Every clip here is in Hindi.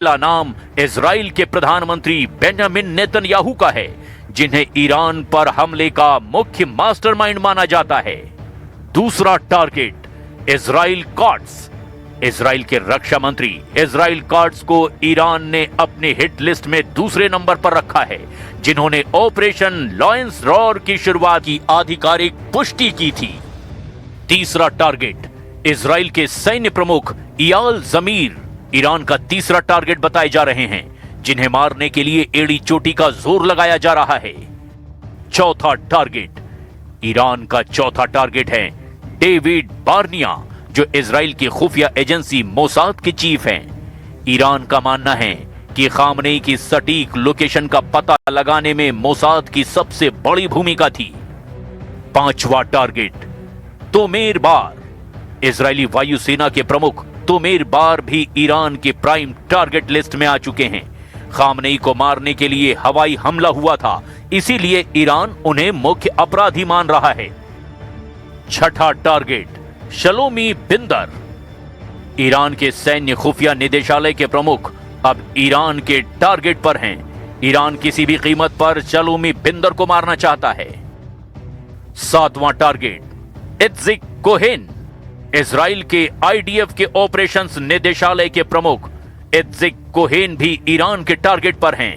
पहला नाम इजराइल के प्रधानमंत्री बेंजामिन नेतन्याहू का है, जिन्हें ईरान पर हमले का मुख्य मास्टरमाइंड माना जाता है। दूसरा टारगेट इजराइल कॉट्स। इजराइल के रक्षा मंत्री इजराइल कॉट्स को ईरान ने अपने हिट लिस्ट में दूसरे नंबर पर रखा है, जिन्होंने ऑपरेशन लॉयंस रॉर की शुरुआत की आधिकारिक पुष्टि की थी। तीसरा टारगेट इजराइल के सैन्य प्रमुख इयाल जमीर ईरान का तीसरा टारगेट बताए जा रहे हैं, जिन्हें मारने के लिए एड़ी चोटी का जोर लगाया जा रहा है। चौथा टारगेट ईरान का चौथा टारगेट है डेविड बार्निया, जो इजराइल की खुफिया एजेंसी मोसाद के चीफ हैं। ईरान का मानना है कि खामनेई की सटीक लोकेशन का पता लगाने में मोसाद की सबसे बड़ी भूमिका थी। पांचवा टारगेट तोमेर बार। इजरायली वायुसेना के प्रमुख तोमेर बार भी ईरान के प्राइम टारगेट लिस्ट में आ चुके हैं। खामनेई को मारने के लिए हवाई हमला हुआ था, इसीलिए ईरान उन्हें मुख्य अपराधी मान रहा है। छठा टारगेट शलोमी बिंदर। ईरान के सैन्य खुफिया निदेशालय के प्रमुख अब ईरान के टारगेट पर हैं। ईरान किसी भी कीमत पर शलोमी बिंदर को मारना चाहता है। सातवां टारगेट इत्जिक कोहेन। इजराइल के आईडीएफ के ऑपरेशंस निदेशालय के प्रमुख इत्जिक कोहेन भी ईरान के टारगेट पर हैं।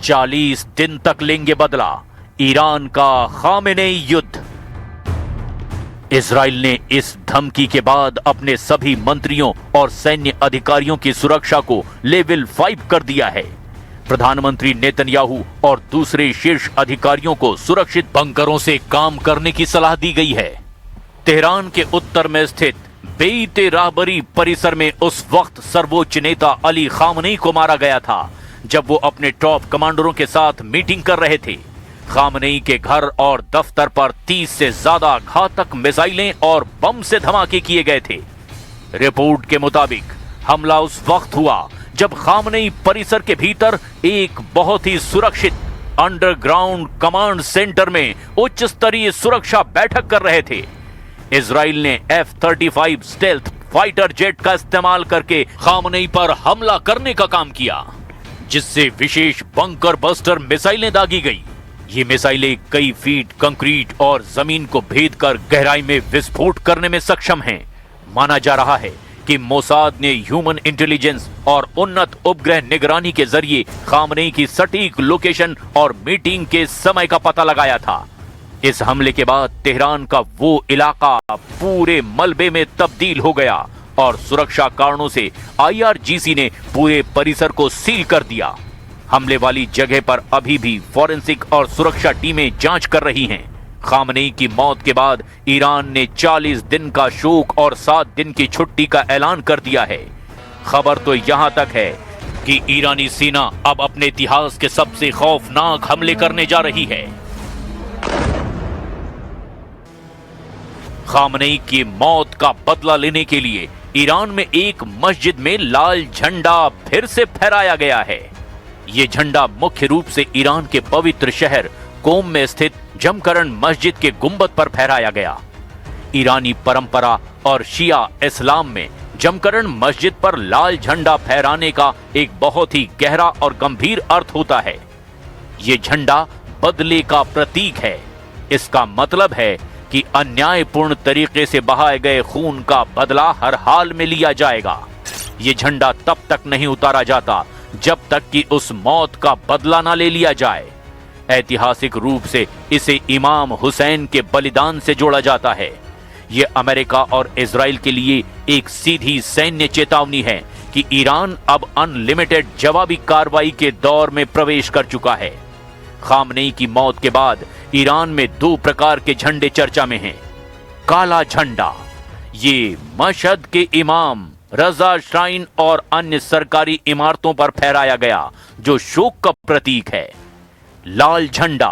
40 दिन तक लेंगे बदला ईरान का खामेनेई युद्ध। इजराइल ने इस धमकी के बाद अपने सभी मंत्रियों और सैन्य अधिकारियों की सुरक्षा को लेवल 5 कर दिया है। प्रधानमंत्री नेतन्याहू और दूसरे शीर्ष अधिकारियों को सुरक्षित बंकरों से काम करने की सलाह दी गई है। तेहरान के उत्तर में स्थित बेइते राहबरी परिसर में उस वक्त सर्वोच्च नेता अली खामनेई को मारा गया था, जब वो अपने टॉप कमांडरों के साथ मीटिंग कर रहे थे। खामनेई के घर और दफ्तर पर 30 से ज्यादा घातक मिसाइलें और बम से धमाके किए गए थे। रिपोर्ट के मुताबिक हमला उस वक्त हुआ जब खामनेई परिसर के भीतर एक बहुत ही सुरक्षित अंडरग्राउंड कमांड सेंटर में उच्च स्तरीय सुरक्षा बैठक कर रहे थे। इजराइल ने F-35 स्टेल्थ फाइटर जेट का इस्तेमाल करके खामनेई पर हमला करने का काम किया, जिससे विशेष बंकर बस्टर मिसाइलें दागी गई। ये मिसाइलें कई फीट कंक्रीट और जमीन को भेद कर गहराई में विस्फोट करने में सक्षम हैं। माना जा रहा है कि मोसाद ने ह्यूमन इंटेलिजेंस और उन्नत उपग्रह निगरानी के जरिए खामनेई की सटीक लोकेशन और मीटिंग के समय का पता लगाया था। इस हमले के बाद तेहरान का वो इलाका पूरे मलबे में तब्दील हो गया और सुरक्षा कारणों से IRGC ने पूरे परिसर को सील कर दिया। हमले वाली जगह पर अभी भी फॉरेंसिक और सुरक्षा टीमें जांच कर रही हैं। खामनेई की मौत के बाद ईरान ने 40 दिन का शोक और 7 दिन की छुट्टी का ऐलान कर दिया है। खबर तो यहां तक है कि ईरानी सेना अब अपने इतिहास के सबसे खौफनाक हमले करने जा रही है। खामनेई की मौत का बदला लेने के लिए ईरान में एक मस्जिद में लाल झंडा फिर से फहराया गया है। ये झंडा मुख्य रूप से ईरान के पवित्र शहर कोम में स्थित जमकरण मस्जिद के गुंबद पर फहराया गया। ईरानी परंपरा और शिया इस्लाम में जमकरण मस्जिद पर लाल झंडा फहराने का एक बहुत ही गहरा और गंभीर अर्थ होता है। ये झंडा बदले का प्रतीक है। इसका मतलब है कि अन्यायपूर्ण तरीके से बहाए गए खून का बदला हर हाल में लिया जाएगा। ये झंडा तब तक नहीं उतारा जाता जब तक कि उस मौत का बदला ना ले लिया जाए। ऐतिहासिक रूप से इसे इमाम हुसैन के बलिदान से जोड़ा जाता है। यह अमेरिका और इजराइल के लिए एक सीधी सैन्य चेतावनी है कि ईरान अब अनलिमिटेड जवाबी कार्रवाई के दौर में प्रवेश कर चुका है। खामनेई की मौत के बाद ईरान में 2 प्रकार के झंडे चर्चा में हैं। काला झंडा, ये मशहद के इमाम रजा श्राइन और अन्य सरकारी इमारतों पर फहराया गया, जो शोक का प्रतीक है। लाल झंडा,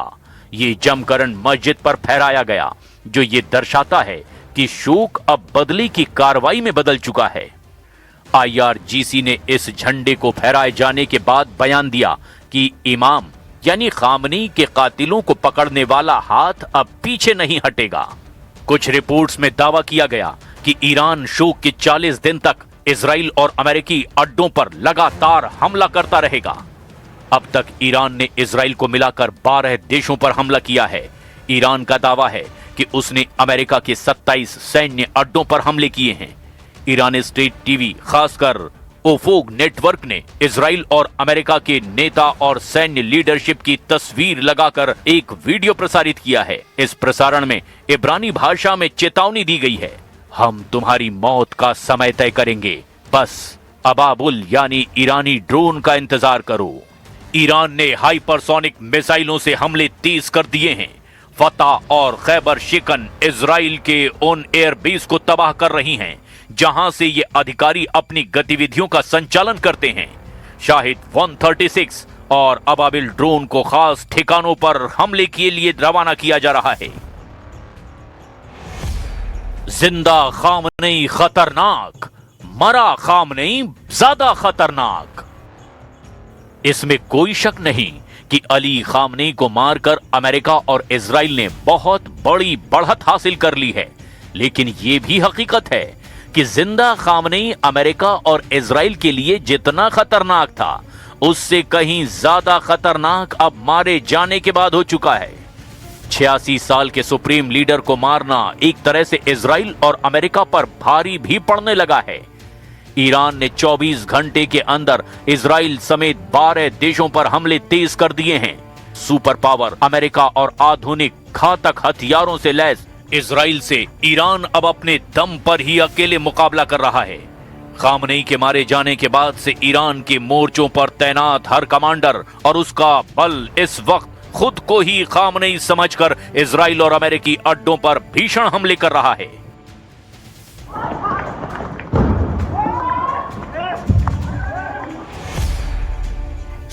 ये जमकरण मस्जिद पर फहराया गया, जो ये दर्शाता है कि शोक अब बदले की कार्रवाई में बदल चुका है। IRGC ने इस झंडे को फहराए जाने के बाद बयान दिया कि इमाम यानी खामनेई के कातिलों को पकड़ने वाला हाथ अब पीछे नहीं हटेगा। कुछ रिपोर्ट्स में दावा किया गया कि ईरान शोक के 40 दिन तक इजराइल और अमेरिकी अड्डों पर लगातार हमला करता रहेगा। अब तक ईरान ने इजराइल को मिलाकर 12 देशों पर हमला किया है। ईरान का दावा है कि उसने अमेरिका के 27 सैन्य अड्डों पर हमले किए हैं। ईरानी स्टेट टीवी खासकर ओफोग नेटवर्क ने इजराइल और अमेरिका के नेता और सैन्य लीडरशिप की तस्वीर लगाकर एक वीडियो प्रसारित किया है। इस प्रसारण में इब्रानी भाषा में चेतावनी दी गई है, हम तुम्हारी मौत का समय तय करेंगे, बस अबाबुल यानी ईरानी ड्रोन का इंतजार करो। ईरान ने हाइपरसोनिक मिसाइलों से हमले तेज कर दिए हैं। फतह और खैबर शिकन इजराइल के उन एयरबेस को तबाह कर रही हैं जहां से ये अधिकारी अपनी गतिविधियों का संचालन करते हैं। शाहिद 136 और अबाबिल ड्रोन को खास ठिकानों पर हमले के लिए रवाना किया जा रहा है। जिंदा खामनेई खतरनाक, मरा खामनेई ज्यादा खतरनाक। इसमें कोई शक नहीं कि अली खामनेई को मारकर अमेरिका और इजराइल ने बहुत बड़ी बढ़त हासिल कर ली है, लेकिन यह भी हकीकत है कि जिंदा खामनेई अमेरिका और इजराइल के लिए जितना खतरनाक था उससे कहीं ज्यादा खतरनाक अब मारे जाने के बाद हो चुका है। 86 साल के सुप्रीम लीडर को मारना एक तरह से इजराइल और अमेरिका पर भारी भी पड़ने लगा है। ईरान ने 24 घंटे के अंदर इजराइल समेत 12 देशों पर हमले तेज कर दिए हैं। सुपर पावर अमेरिका और आधुनिक घातक हथियारों से लैस इजराइल से ईरान अब अपने दम पर ही अकेले मुकाबला कर रहा है। खामनेई के मारे जाने के बाद से ईरान के मोर्चों पर तैनात हर कमांडर और उसका बल इस वक्त खुद को ही खामनेई समझकर इजराइल और अमेरिकी अड्डों पर भीषण हमले कर रहा है।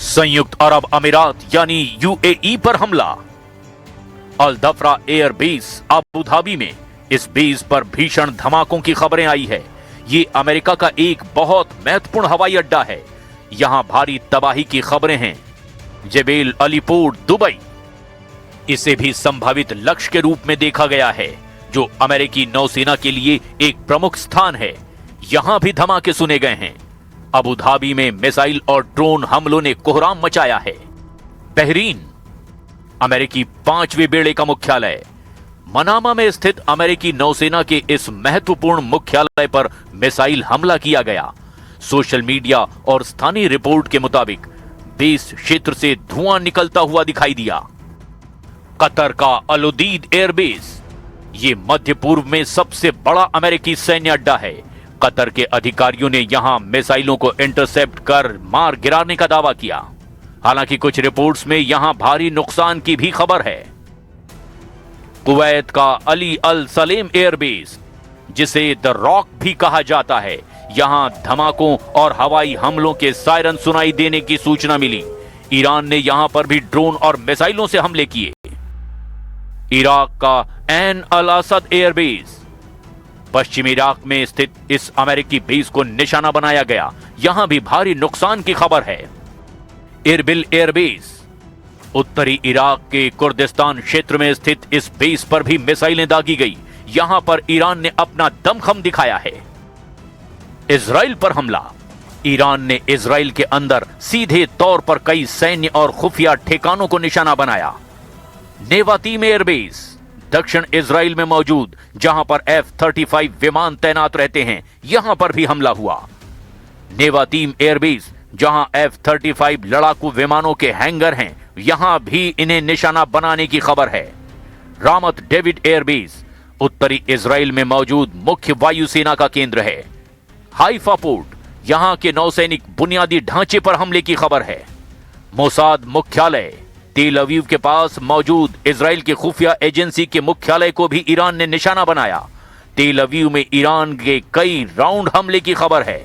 संयुक्त अरब अमीरात यानी UAE पर हमला। अल दफरा एयर बेस अबू धाबी में इस बेस पर भीषण धमाकों की खबरें आई है। ये अमेरिका का एक बहुत महत्वपूर्ण हवाई अड्डा है। यहां भारी तबाही की खबरें हैं। जेबेल अली पोर्ट दुबई, इसे भी संभावित लक्ष्य के रूप में देखा गया है, जो अमेरिकी नौसेना के लिए एक प्रमुख स्थान है। यहां भी धमाके सुने गए हैं। अबू धाबी में मिसाइल और ड्रोन हमलों ने कोहराम मचाया है। बहरीन, अमेरिकी 5वें बेड़े का मुख्यालय। मनामा में स्थित अमेरिकी नौसेना के इस महत्वपूर्ण मुख्यालय पर मिसाइल हमला किया गया। सोशल मीडिया और स्थानीय रिपोर्ट के मुताबिक बेस क्षेत्र से धुआं निकलता हुआ दिखाई दिया। कतर का अल उदीद एयरबेस, ये मध्य पूर्व में सबसे बड़ा अमेरिकी सैन्य अड्डा है। कतर के अधिकारियों ने यहां मिसाइलों को इंटरसेप्ट कर मार गिराने का दावा किया। हालांकि कुछ रिपोर्ट्स में यहां भारी नुकसान की भी खबर है। कुवैत का अली अल सलेम एयरबेस, जिसे द रॉक भी कहा जाता है, यहां धमाकों और हवाई हमलों के सायरन सुनाई देने की सूचना मिली। ईरान ने यहां पर भी ड्रोन और मिसाइलों से हमले किए। इराक का एन अल असद एयरबेस, पश्चिमी इराक में स्थित इस अमेरिकी बेस को निशाना बनाया गया। यहां भी भारी नुकसान की खबर है। इरबिल एयरबेस, उत्तरी इराक के कुर्दिस्तान क्षेत्र में स्थित इस बेस पर भी मिसाइलें दागी गई। यहां पर ईरान ने अपना दमखम दिखाया है। इजराइल पर हमला। ईरान ने इजराइल के अंदर सीधे तौर पर कई सैन्य और खुफिया ठिकानों को निशाना बनाया। नेवातीम एयरबेस, दक्षिण इजराइल में मौजूद, जहां पर F-35 विमान तैनात रहते हैं, यहां पर भी हमला हुआ। नेवातीम एयरबेस, जहां F-35 लड़ाकू विमानों के हैंगर हैं, यहां भी इन्हें निशाना बनाने की खबर है। रामत डेविड एयरबेस, उत्तरी इजराइल में मौजूद मुख्य वायुसेना का केंद्र है। हाइफा पोर्ट, यहां के नौसैनिक बुनियादी ढांचे पर हमले की खबर है। मोसाद मुख्यालय, तेल अवीव के पास मौजूद इजराइल की खुफिया एजेंसी के मुख्यालय को भी ईरान ने निशाना बनाया। तेल अवीव में ईरान के कई राउंड हमले की खबर है।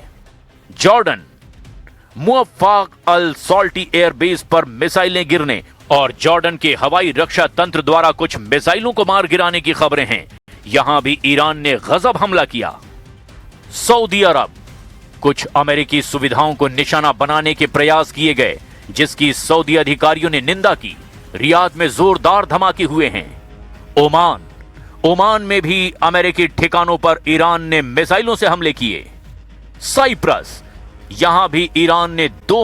जॉर्डन, मुअफ्फाक अल सॉल्टी एयरबेस पर मिसाइलें गिरने और जॉर्डन के हवाई रक्षा तंत्र द्वारा कुछ मिसाइलों को मार गिराने की खबरें हैं। यहां भी ईरान ने गजब हमला किया। सऊदी अरब, कुछ अमेरिकी सुविधाओं को निशाना बनाने के प्रयास किए गए, जिसकी सऊदी अधिकारियों ने निंदा की। रियाद में जोरदार धमाके हुए हैं। ओमान में भी अमेरिकी ठिकानों पर ईरान ने मिसाइलों से हमले किए। साइप्रस, यहां भी ईरान ने 2